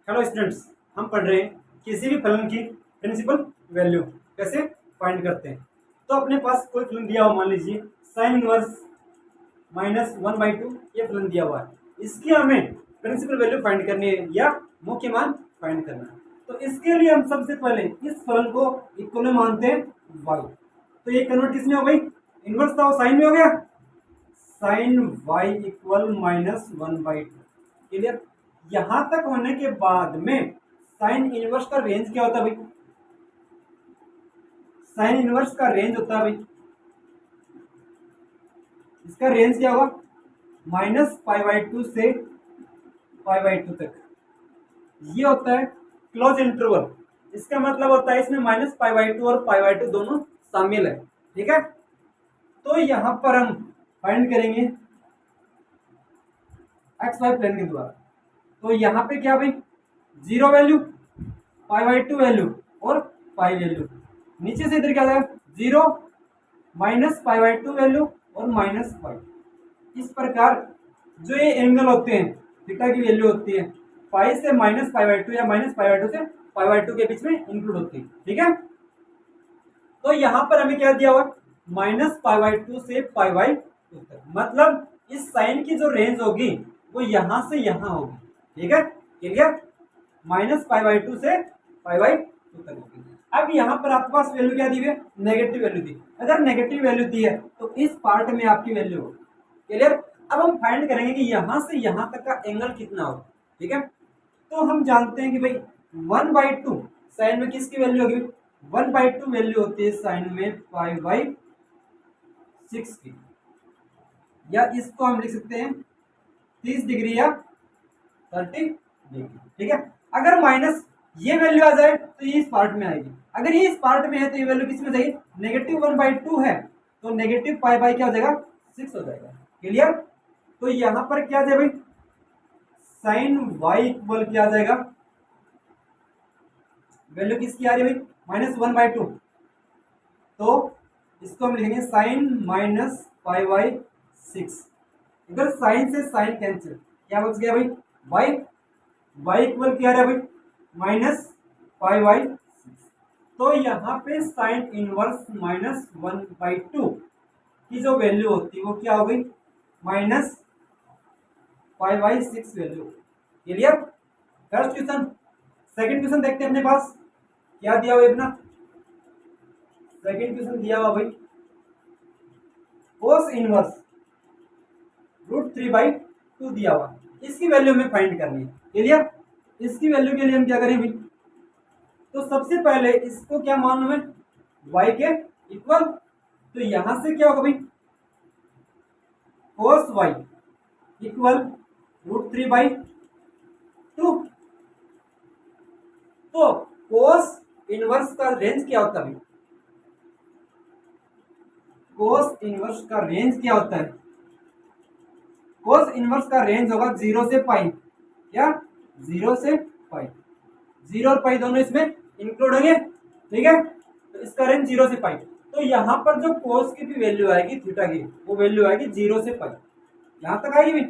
Hello students, हम पढ़ रहे हैं किसी भी फलन की प्रिंसिपल वैल्यू कैसे फाइंड करते हैं। तो अपने पास कोई फलन दिया हुआ, मान लीजिए साइन इनवर्स -1/2 ये फलन दिया हुआ है। इसकी हमें प्रिंसिपल वैल्यू फाइंड करनी है या मुख्य मान फाइंड करना है। तो इसके लिए हम सबसे पहले इस फलन को इक्वल में मानते हैं y। तो ये कन्वर्ट किसमें हो गई, इनवर्स था वो साइन में हो गया, साइन y इक्वल -1/2। क्लियर। यहां तक होने के बाद में साइन इनवर्स का रेंज क्या होता है भाई, साइन इनवर्स का रेंज होता है भाई, इसका रेंज क्या होगा, -π/2 से π/2 तक। ये होता है क्लोज इंटरवल। इसका मतलब होता है इसमें -π/2 और π/2 दोनों शामिल है। ठीक है। तो यहां पर हम फाइंड करेंगे XY प्लेन के द्वारा। तो यहाँ पे क्या भाई, 0 वैल्यू, π/2 वैल्यू और पाई वैल्यू। नीचे से इधर क्या जाएगा, 0 -π/2 वैल्यू और -π। इस प्रकार जो ये एंगल होते हैं, थीटा की वैल्यू होती है पाई से -π/2 या -π/2 से π/2 के बीच में इंक्लूड होती है। ठीक है। तो यहाँ पर हमें क्या दिया हुआ, -π/2 से π/2 तक। मतलब इस साइन की जो रेंज होगी वो यहां से यहां होगी। ठीक है, क्लियर। -π/2 से π/2 तक होगी। अब यहाँ पर आपके पास वैल्यू क्या दी है, नेगेटिव वैल्यू दी। अगर नेगेटिव वैल्यू दी है तो इस पार्ट में आपकी वैल्यू होगी। क्लियर। अब हम फाइंड करेंगे कि यहां से यहां तक का एंगल कितना होगा। ठीक है। तो हम जानते हैं कि भाई 1/2 साइन में किसकी वैल्यू होगी, 1/2 वैल्यू होती है साइन में π/6 की, या इसको हम लिख सकते हैं 30 डिग्री या 30 डिग्री। ठीक है। अगर माइनस ये वैल्यू आ जाए तो ये इस पार्ट में आएगी। अगर ये इस पार्ट में है तो ये वैल्यू किस में जाएगी, -1/2 है तो नेगेटिव पाई क्या हो जाएगा, 6 हो जाएगा। क्लियर। तो यहां पर क्या जाए भाई, साइन y इक्वल क्या आ जाएगा, वैल्यू किसकी आ रही है भाई, -1/2। तो इसको हम लिखेंगे साइन -π/6। इधर साइन से साइन कैंसिल, क्या बच गया भाई, y इक्वल क्या आ रहा है भाई, -π/6। तो यहाँ पे साइन इनवर्स -1/2 की जो वैल्यू होती है वो क्या हो गई, -π/6 value. Clear. First question. Second question देखते हैं अपने पास क्या दिया हुआ अपना। सेकंड क्वेश्चन दिया हुआ भाई, कोस इनवर्स √3/2 दिया हुआ, इसकी वैल्यू हमें फाइंड करनी है। क्लियर। इसकी वैल्यू के लिए हम क्या करें भाई, तो सबसे पहले इसको क्या मान लो, y के इक्वल। तो यहां से क्या होगा भाई, cos y इक्वल √3/2। तो cos इनवर्स का रेंज क्या होता है भाई, cos इनवर्स का रेंज क्या होता है, cos इनवर्स का रेंज होगा 0 से पाई, क्या 0 से पाई, 0 और पाई दोनों इसमें इंक्लूड होंगे। ठीक है। तो इसका रेंज 0 से पाई। तो यहां पर जो कोस की भी वैल्यू आएगी थीटा की, वो वैल्यू आएगी 0 से पाई, यहां तक आएगी भाई,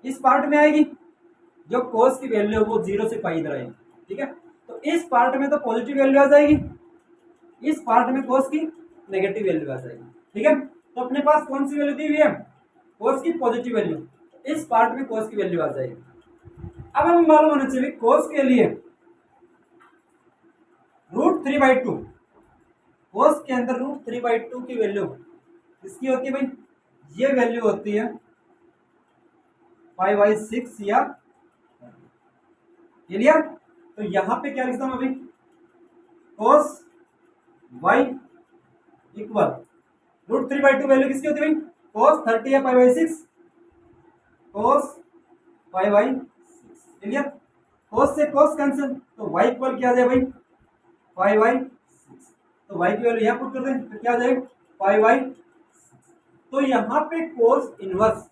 इस पार्ट में आएगी। जो कोस की वैल्यू है वो 0 से पाई इधर आएगी। ठीक है। तो इस पार्ट में तो पॉजिटिव वैल्यू आ जाएगी, इस पार्ट में कोस की नेगेटिव वैल्यू आ जाएगी। ठीक है। तो अपने पास कौन सी वैल्यू दी हुई है, कोस की पॉजिटिव वैल्यू, इस पार्ट में कोस की वैल्यू आ जाएगी। अब हमें मालूम होना चाहिए कोस के लिए √3/2, कोस के अंदर √3/2 की वैल्यू किसकी होती है भाई, ये वैल्यू होती है π/6 या। क्लियर। तो यहां पे क्या लिखता हूं अभी, cos y इक्वल √3/2 वैल्यू किसकी होती है भाई, cos 30 या π/6, cos π/6। क्लियर। cos से cos कैंसिल, तो y इक्वल क्या आ जाए भाई, π/6। तो y की वैल्यू यहां पुट कर दें तो क्या आ जाएगा, π/6। तो यहां पे cos इनवर्स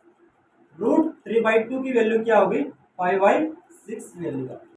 √3/2 की वैल्यू क्या होगी, π/6 वैल्यू।